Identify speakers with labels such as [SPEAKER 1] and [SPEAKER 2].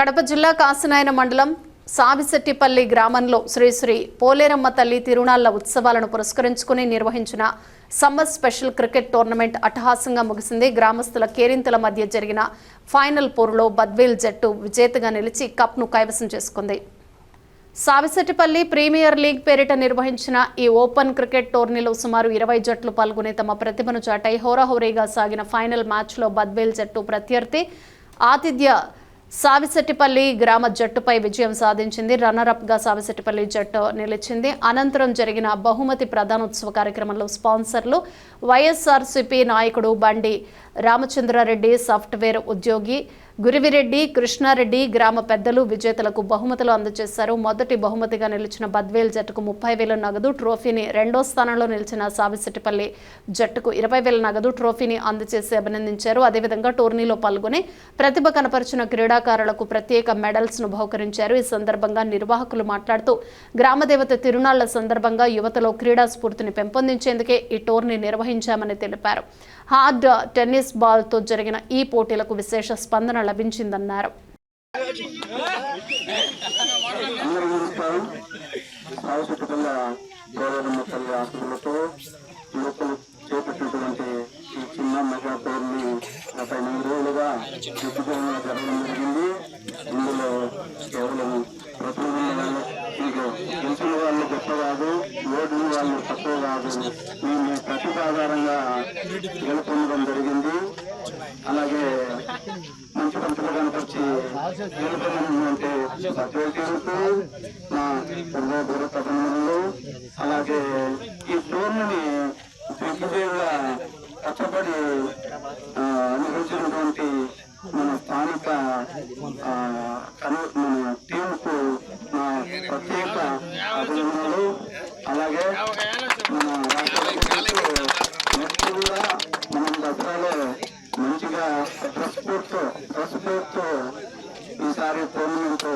[SPEAKER 1] కడప జిల్లా కాసినాయన మండలం సావిశెట్టిపల్లి గ్రామంలో శ్రీ శ్రీ పోలేరమ్మ తల్లి తిరునాళ్ల ఉత్సవాలను పురస్కరించుకుని నిర్వహించిన సమ్మర్ స్పెషల్ క్రికెట్ టోర్నమెంట్ అట్టహాసంగా ముగిసింది. గ్రామస్తుల కేరింతల మధ్య జరిగిన ఫైనల్ పోరులో బద్వేల్ జట్టు విజేతగా నిలిచి కప్ను కైవసం చేసుకుంది. సావిశెట్టిపల్లి ప్రీమియర్ లీగ్ పేరిట నిర్వహించిన ఈ ఓపెన్ క్రికెట్ టోర్నీలో సుమారు 20 జట్లు పాల్గొని తమ ప్రతిభను చాటాయి. హోరాహోరీగా సాగిన ఫైనల్ మ్యాచ్లో బద్వేల్ జట్టు ప్రత్యర్థి ఆతిథ్య సావిశెట్టిపల్లి గ్రామ జట్టుపై విజయం సాధించింది. రన్నరప్ గా సావిశెట్టిపల్లి జట్టు నిలిచింది. అనంతరం జరిగిన బహుమతి ప్రదానోత్సవ కార్యక్రమంలో స్పాన్సర్లు వైఎస్ఆర్సీపీ నాయకుడు బండి రామచంద్రారెడ్డి, సాఫ్ట్వేర్ ఉద్యోగి గురివిరెడ్డి, కృష్ణారెడ్డి, గ్రామ పెద్దలు విజేతలకు బహుమతులు అందజేశారు. మొదటి బహుమతిగా నిలిచిన బద్వేల్ జట్టుకు 30,000 నగదు ట్రోఫీని, రెండో స్థానంలో నిలిచిన సావిశెట్టిపల్లి జట్టుకు 20,000 నగదు ట్రోఫీని అందజేసి అభినందించారు. అదేవిధంగా టోర్నీలో పాల్గొని ప్రతిభ కనపరిచిన క్రీడాకారులకు ప్రత్యేక మెడల్స్ ను బహుకరించారు. ఈ సందర్భంగా నిర్వాహకులు మాట్లాడుతూ గ్రామదేవత తిరునాళ్ల సందర్భంగా యువతలో క్రీడా స్ఫూర్తిని పెంపొందించేందుకే ఈ టోర్నీ నిర్వహించామని తెలిపారు. హార్డ్ టెన్నిస్ బాల్ తో జరిగిన ఈ పోటీలకు విశేష స్పందన లభించిందన్నారు.
[SPEAKER 2] గెలిచిన వాళ్ళు గొప్ప కాదు, ఓడిన వాళ్ళు తక్కువ కాదు. మేము ప్రతిభ ఆధారంగా గెలుపొందడం జరిగింది. అలాగే మంచి పంటలు కనపరిచి గెలుపొందంటే సత్యోటీలకు మా పూర్వ తపనలు. అలాగే ఈ టోర్నీని దిగ్విజయంగా కష్టపడి నిర్వహించినటువంటి మన స్థానిక మన టీంకు నా ప్రత్యేక అభినందనలు. అలాగే మన నెక్స్ట్ కూడా మనం దసరాలో మంచిగా డ్రెస్ కోడ్తో ఈసారి టోర్నమెంట్